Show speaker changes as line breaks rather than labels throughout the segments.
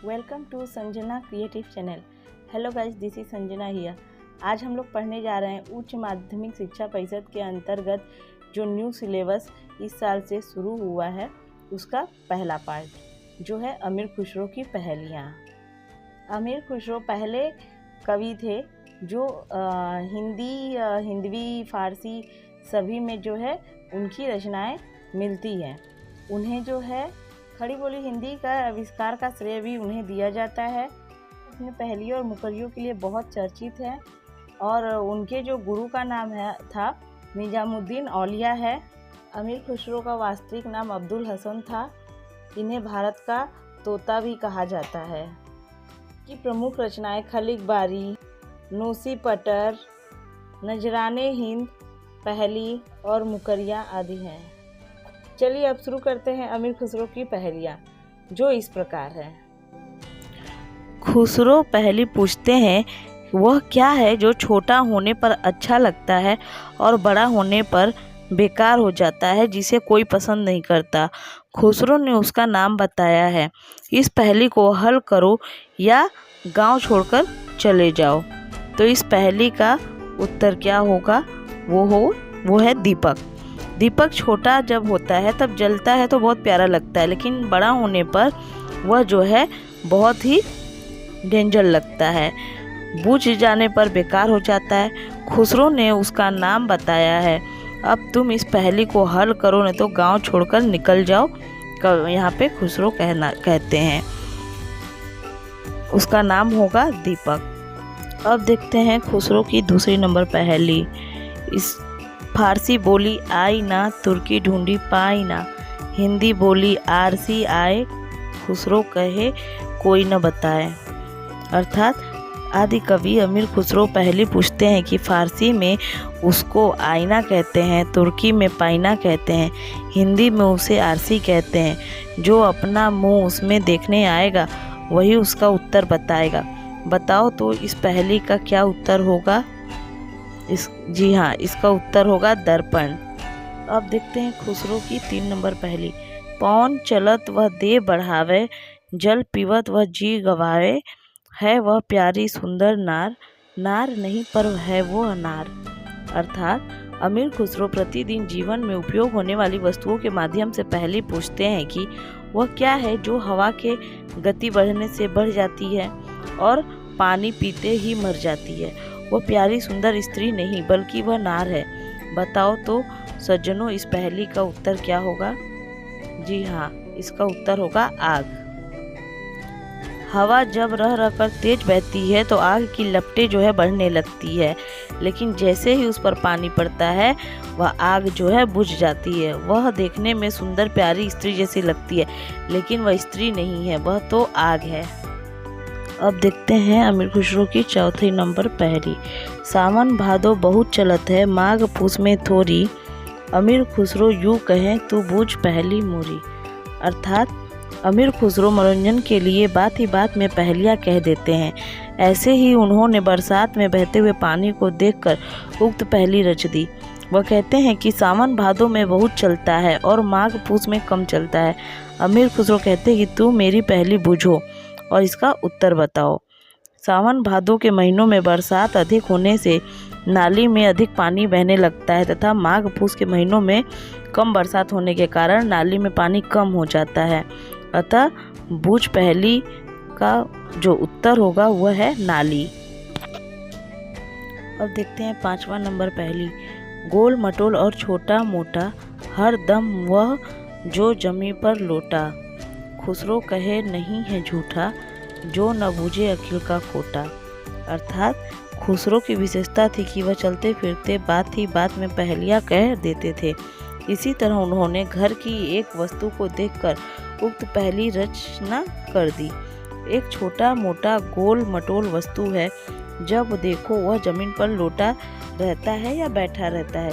Welcome to Sanjana creative channel. Hello guys, this is Sanjana here. आज हम लोग पढ़ने जा रहे हैं उच्च माध्यमिक शिक्षा परिषद के अंतर्गत जो न्यू सिलेबस इस साल से शुरू हुआ है उसका पहला पार्ट जो है अमीर खुसरो की पहेलियाँ। अमीर खुसरो पहले कवि थे जो हिंदवी फारसी सभी में जो है उनकी रचनाएं मिलती हैं। उन्हें जो है खड़ी बोली हिंदी का आविष्कार का श्रेय भी उन्हें दिया जाता है। अपने पहेलियों और मुकरियों के लिए बहुत चर्चित है और उनके जो गुरु का नाम था निजामुद्दीन औलिया है। अमीर खुसरो का वास्तविक नाम अब्दुल हसन था। इन्हें भारत का तोता भी कहा जाता है। की प्रमुख रचनाएं खलीक बारी, नूसी पटर, नजराने हिंद, पहेली और मुकरियाँ आदि हैं। चलिए अब शुरू करते हैं अमीर खुसरो की पहेलियाँ जो इस प्रकार है। खुसरो पहेली पूछते हैं, वह क्या है जो छोटा होने पर अच्छा लगता है और बड़ा होने पर बेकार हो जाता है, जिसे कोई पसंद नहीं करता। खुसरो ने उसका नाम बताया है। इस पहेली को हल करो या गांव छोड़कर चले जाओ। तो इस पहेली का उत्तर क्या होगा? वो है दीपक। दीपक छोटा जब होता है तब जलता है तो बहुत प्यारा लगता है, लेकिन बड़ा होने पर वह जो है बहुत ही डेंजर लगता है, बुझ जाने पर बेकार हो जाता है। खुसरो ने उसका नाम बताया है। अब तुम इस पहेली को हल करो, नहीं तो गांव छोड़कर निकल जाओ। यहाँ पे खुसरो कहते हैं। उसका नाम होगा दीपक। अब देखते हैं खुसरो की दूसरी नंबर पहेली। इस फारसी बोली आई ना, तुर्की ढूंढी पाई ना, हिंदी बोली आरसी आए, खुसरो कहे कोई न बताए। अर्थात आदि कवि अमीर खुसरो पहेली पूछते हैं कि फारसी में उसको आईना कहते हैं, तुर्की में पाइना कहते हैं, हिंदी में उसे आरसी कहते हैं। जो अपना मुंह उसमें देखने आएगा वही उसका उत्तर बताएगा। बताओ तो इस पहेली का क्या उत्तर होगा? जी हाँ, इसका उत्तर होगा दर्पण। अब देखते हैं खुसरो की 3 नंबर पहेली। पौन चलत वह देह बढ़ावे, जल पीवत वह जी गवावे, है वह प्यारी सुंदर नार, नार नहीं पर है वो अनार। अर्थात अमीर खुसरो प्रतिदिन जीवन में उपयोग होने वाली वस्तुओं के माध्यम से पहेली पूछते हैं कि वह क्या है जो हवा के गति बढ़ने से बढ़ जाती है और पानी पीते ही मर जाती है। वो प्यारी सुंदर स्त्री नहीं बल्कि वह नार है। बताओ तो सज्जनों इस पहेली का उत्तर क्या होगा? जी हाँ, इसका उत्तर होगा आग। हवा जब रह रह कर तेज बहती है तो आग की लपटें जो है बढ़ने लगती है, लेकिन जैसे ही उस पर पानी पड़ता है वह आग जो है बुझ जाती है। वह देखने में सुंदर प्यारी स्त्री जैसी लगती है, लेकिन वह स्त्री नहीं है, वह तो आग है। अब देखते हैं अमीर खुसरो की चौथी नंबर पहेली। सावन भादो बहुत चलत है, माघ पूस में थोरी, अमीर खुसरो यूँ कहें तू बूझ पहेली मोरी। अर्थात अमीर खुसरो मनोरंजन के लिए बात ही बात में पहेलियाँ कह देते हैं। ऐसे ही उन्होंने बरसात में बहते हुए पानी को देखकर उक्त पहेली रच दी। वह कहते हैं कि सावन भादो में बहुत चलता है और माघ पूस में कम चलता है। अमीर खुसरो कहते हैं कि तू मेरी पहेली बूझो और इसका उत्तर बताओ। सावन भादो के महीनों में बरसात अधिक होने से नाली में अधिक पानी बहने लगता है तथा माघ पूस के महीनों में कम बरसात होने के कारण नाली में पानी कम हो जाता है। अतः बूझ पहेली का जो उत्तर होगा वह है नाली। अब देखते हैं 5वां नंबर पहेली। गोल मटोल और छोटा मोटा, हर दम वह जो जमी पर लोटा, खुसरो कहे नहीं है झूठा, जो न बूझे अखिल का खोटा। अर्थात खुसरो की विशेषता थी कि वह चलते फिरते बात ही बात में पहेलियाँ कह देते थे। इसी तरह उन्होंने घर की एक वस्तु को देखकर उक्त पहेली रचना कर दी। एक छोटा मोटा गोल मटोल वस्तु है, जब देखो वह जमीन पर लोटा रहता है या बैठा रहता है।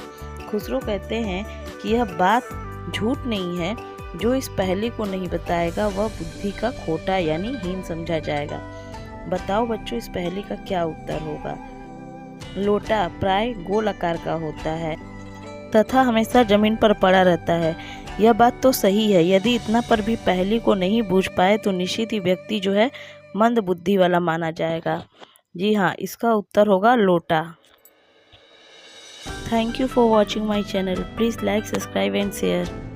खुसरो कहते हैं कि यह बात झूठ नहीं है। जो इस पहेली को नहीं बताएगा वह बुद्धि का खोटा यानी हीन समझा जाएगा। बताओ बच्चों इस पहेली का क्या उत्तर होगा? लोटा प्राय गोल आकार का होता है तथा हमेशा जमीन पर पड़ा रहता है। यह बात तो सही है, यदि इतना पर भी पहेली को नहीं बूझ पाए तो निश्चित ही व्यक्ति जो है मंद बुद्धि वाला माना जाएगा। जी हाँ, इसका उत्तर होगा लोटा। Thank you for watching my channel. Please like, subscribe and share.